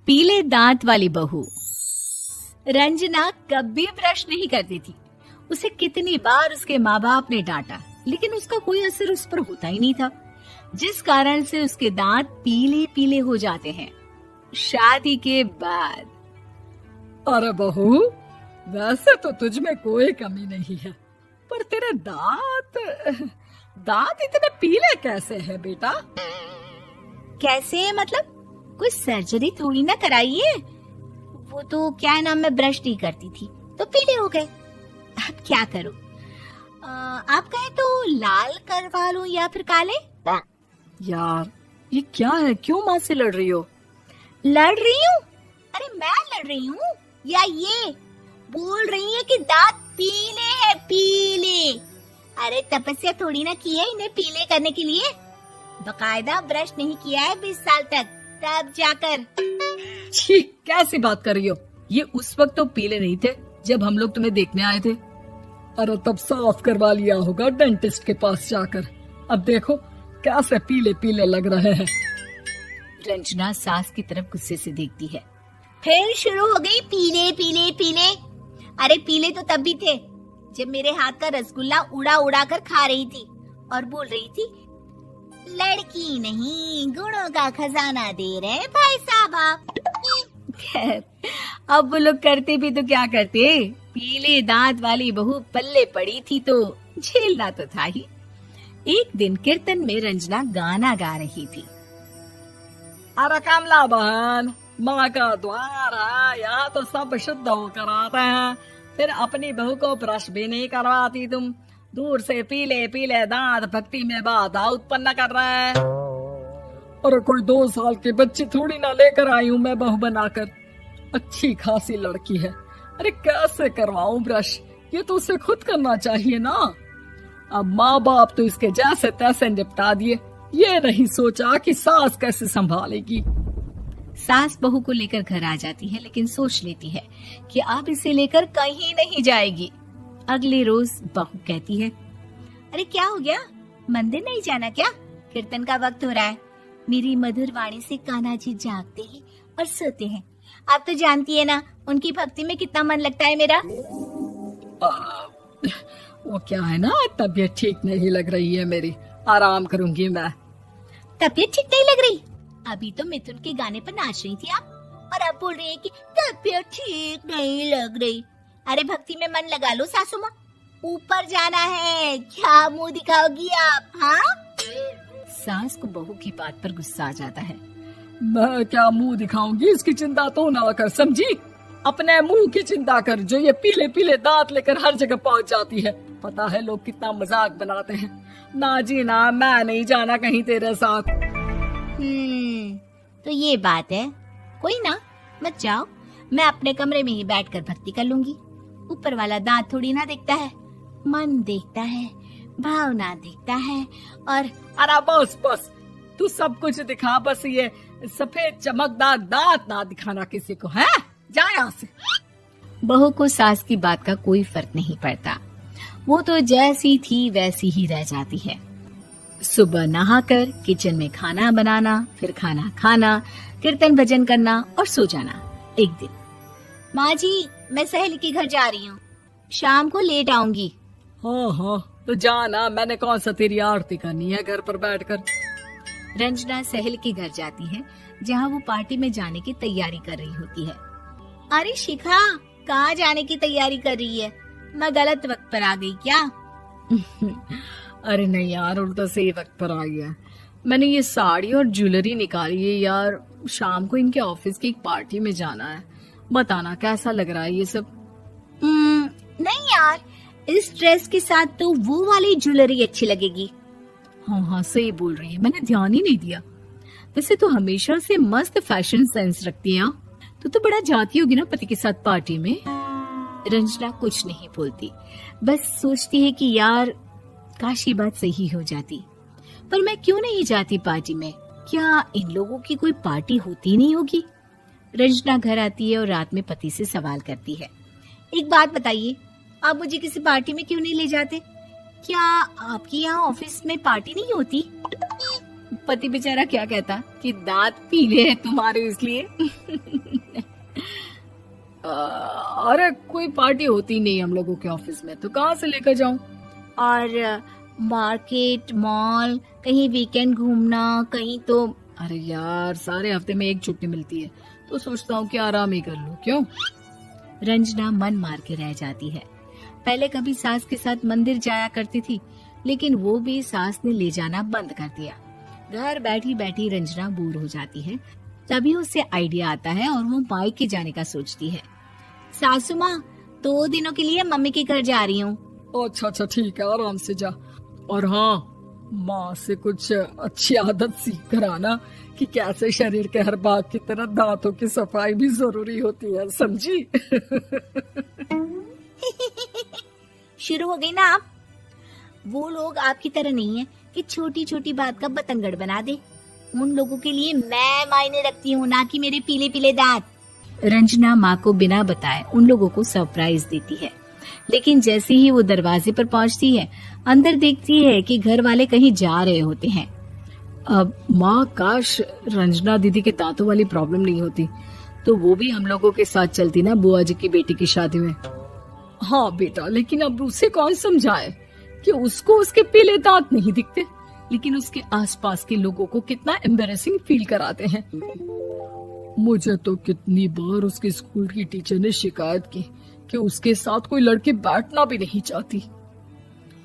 पीले दांत वाली बहू। रंजना कभी ब्रश नहीं करती थी। उसे कितनी बार उसके माँ बाप ने डांटा, लेकिन उसका कोई असर उस पर होता ही नहीं था, जिस कारण से उसके दांत पीले पीले हो जाते हैं। शादी के बाद। अरे बहू, वैसे तो तुझ में कोई कमी नहीं है, पर तेरे दांत इतने पीले कैसे हैं बेटा? कैसे मतलब? कोई सर्जरी थोड़ी ना कराइए। वो तो क्या नाम, मैं ब्रश नहीं करती थी तो पीले हो गए। अब क्या करूं? आप कहें तो लाल करवा लूं या फिर काले? यार ये क्या है, क्यों माँ से लड़ रही हो? लड़ रही हूँ? अरे मैं लड़ रही हूँ या ये बोल रही है कि दांत पीले हैं, पीले। अरे तपस्या थोड़ी ना की है इन्हें पीले करने के लिए। बकायदा ब्रश नहीं किया है 20 साल तक, तब जाकर। छी, कैसी बात कर रही हो? ये उस वक्त तो पीले नहीं थे जब हम लोग तुम्हें देखने आए थे। अरे तब साफ करवा लिया होगा डेंटिस्ट के पास जाकर। अब देखो कैसे पीले पीले लग रहे हैं। रंजना सास की तरफ गुस्से से देखती है। फिर शुरू हो गई पीले पीले पीले। अरे पीले तो तब भी थे जब मेरे हाथ का रसगुल्ला उड़ा उड़ा कर खा रही थी और बोल रही थी, लड़की नहीं गुणों का खजाना दे रहे भाई साहब आप। खैर, अब वो लोग करते भी तो क्या करते, पीले दांत वाली बहू पल्ले पड़ी थी तो झेलना तो था ही। एक दिन कीर्तन में रंजना गाना गा रही थी। अरे कमला बहन, माँ का द्वार है, यहाँ तो सब शुद्ध होकर आते हैं, फिर अपनी बहू को ब्रश भी नहीं करवाती तुम। दूर से पीले पीले दांत भक्ति में बाधा उत्पन्न कर रहे हैं। अरे कोई 2 साल की बच्ची थोड़ी ना लेकर आई हूँ मैं बहू बनाकर। अच्छी खासी लड़की है, अरे कैसे करवाऊं ब्रश? ये तो उसे खुद करना चाहिए ना। अब माँ बाप तो इसके जैसे तैसे निपटा दिए, ये नहीं सोचा कि सास कैसे संभालेगी। सास बहू को लेकर घर आ जाती है, लेकिन सोच लेती है कि अब इसे लेकर कहीं नहीं जाएगी। अगले रोज बहू कहती है, अरे क्या हो गया, मंदिर नहीं जाना क्या? कीर्तन का वक्त हो रहा है। मेरी मधुर वाणी से कान्हा जी जागते हैं और सोते हैं। आप तो जानती है ना उनकी भक्ति में कितना मन लगता है मेरा। वो क्या है ना, तबीयत ठीक नहीं लग रही है मेरी, आराम करूंगी मैं। तबीयत ठीक नहीं लग रही? अभी तो मिथुन के गाने पर नाच रही थी आप, और अब बोल रही है कि तबीयत ठीक नहीं लग रही। अरे भक्ति में मन लगा लो सासू माँ, ऊपर जाना है, क्या मुंह दिखाओगी आप? हाँ? सास को बहू की बात पर गुस्सा आ जाता है। मैं क्या मुंह दिखाऊंगी, इसकी चिंता तो ना कर, समझी? अपने मुंह की चिंता कर, जो ये पीले पीले दांत लेकर हर जगह पहुंच जाती है। पता है लोग कितना मजाक बनाते हैं। ना जी ना, मैं नहीं जाना कहीं तेरे साथ। तो ये बात है, कोई ना, मत जाओ, मैं अपने कमरे में ही बैठकर भक्ति कर लूंगी। ऊपर वाला दांत थोड़ी ना देखता है, मन देखता है, भावना देखता है। और अरे बस बस, तू सब कुछ दिखा, बस ये सफेद चमकदार दांत ना दिखाना किसी को, है? जा यहाँ से। बहू को सास की बात का कोई फर्क नहीं पड़ता, वो तो जैसी थी वैसी ही रह जाती है। सुबह नहाकर किचन में खाना बनाना, फिर खाना खाना, कीर्तन भजन करना और सो जाना। एक दिन, माँ जी मैं सहेली के घर जा रही हूँ, शाम को लेट आऊंगी। हाँ हाँ तो जाना, मैंने कौन सा तेरी आरती करनी है घर पर बैठकर। रंजना सहेली के घर जाती है, जहाँ वो पार्टी में जाने की तैयारी कर रही होती है। अरे शिखा, कहाँ जाने की तैयारी कर रही है? मैं गलत वक्त पर आ गई क्या? अरे नहीं यार, उल्टा सही वक्त पर आ गया। मैंने ये साड़ी और ज्वेलरी निकाली है यार, शाम को इनके ऑफिस की एक पार्टी में जाना है। बताना कैसा लग रहा है ये सब? नहीं यार, इस ड्रेस के साथ तो वो वाली ज्वेलरी अच्छी लगेगी। हाँ हाँ सही बोल रही है, मैंने ध्यान ही नहीं दिया। वैसे तो हमेशा से मस्त फैशन सेंस रखती है। तो बड़ा जाती होगी ना पति के साथ पार्टी में। रंजना कुछ नहीं बोलती, बस सोचती है कि यार काश ये बात सही हो जाती, पर मैं क्यों नहीं जाती पार्टी में? क्या इन लोगों की कोई पार्टी होती नहीं होगी? रंजना घर आती है और रात में पति से सवाल करती है, एक बात बताइए, आप मुझे किसी पार्टी में क्यों नहीं ले जाते? क्या आपकी यहाँ ऑफिस में पार्टी नहीं होती? पति बेचारा क्या कहता कि दांत पीले हैं तुम्हारे इसलिए। अरे कोई पार्टी होती नहीं हम लोगों के ऑफिस में, तो कहाँ से लेकर जाऊं? और मार्केट, मॉल, कहीं वीकेंड घूमना, कहीं तो। अरे यार, सारे हफ्ते में एक छुट्टी मिलती है, तो सोचता हूँ कि आराम ही कर लूं। क्यों? रंजना मन मार के रह जाती है। पहले कभी सास के साथ मंदिर जाया करती थी, लेकिन वो भी सास ने ले जाना बंद कर दिया। घर बैठी बैठी रंजना बोर हो जाती है। तभी उसे आइडिया आता है और वो मायके जाने का सोचती है। सासू माँ, 2 दिनों के लिए मम्मी के घर जा रही हूँ। अच्छा अच्छा ठीक है, आराम से जा। और हाँ, माँ से कुछ अच्छी आदत सीख कर आना कि कैसे शरीर के हर भाग की तरह दांतों की सफाई भी जरूरी होती है, समझी? शुरू हो गई ना आप। वो लोग आपकी तरह नहीं है कि छोटी छोटी बात का बतंगड़ बना दे। उन लोगों के लिए मैं मायने रखती हूँ, ना कि मेरे पीले पीले दांत। रंजना माँ को बिना बताए उन लोगों को सरप्राइज देती है, लेकिन जैसे ही वो दरवाजे पर पहुंचती है, अंदर देखती है कि घर वाले कहीं जा रहे होते हैं। अब माँ, काश रंजना दीदी के दांतों वाली प्रॉब्लम नहीं होती, तो वो भी हम लोगों के साथ चलती ना बुआ जी की बेटी की शादी में। हाँ बेटा, लेकिन अब उसे कौन समझाए कि उसको उसके पीले दांत नहीं दिखते, लेकिन उसके आसपास के लोगों को कितना एम्बैरेसिंग फील कराते हैं। मुझे तो कितनी बार उसके स्कूल की टीचर ने शिकायत की कि उसके साथ कोई लड़की बैठना भी नहीं चाहती,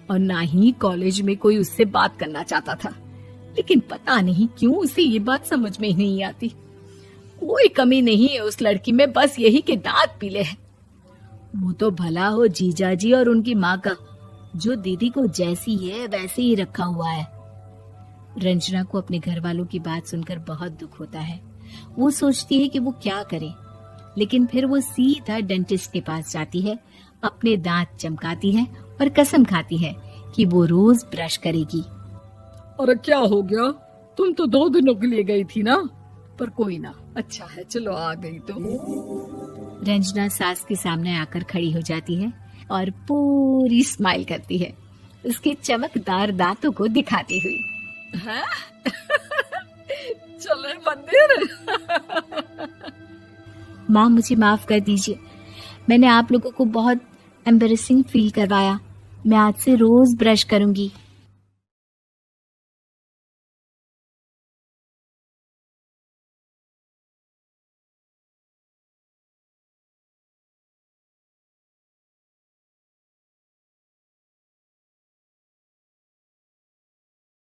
और ना ही कॉलेज में कोई उससे बात करना चाहता था। लेकिन पता नहीं क्यों उसे ये बात समझ में ही नहीं आती। कोई कमी नहीं है उस लड़की में, बस यही कि दांत पीले हैं। वो तो भला हो जीजा जी और उनकी माँ का, जो दीदी को जैसी है वैसे ही रखा हुआ है। रंजना को अपने घर वालों की बात सुनकर बहुत दुख होता है। वो सोचती है कि वो क्या करे, लेकिन फिर वो सीधा डेंटिस्ट के पास जाती है, अपने दांत चमकाती है और कसम खाती है कि वो रोज ब्रश करेगी। अरे क्या हो गया? तुम तो 2 दिनों के लिए गई थी ना, पर कोई ना, अच्छा है, चलो आ गई तो। रंजना सास के सामने आकर खड़ी हो जाती है और पूरी स्माइल करती है, उसके चमकदार दांतों को दिखाती हुई। हैं? चले मंदिर। माँ, मुझे माफ कर दीजिए, मैंने आप लोगों को बहुत एम्बैरेसिंग फील करवाया। मैं आज से रोज ब्रश करूंगी।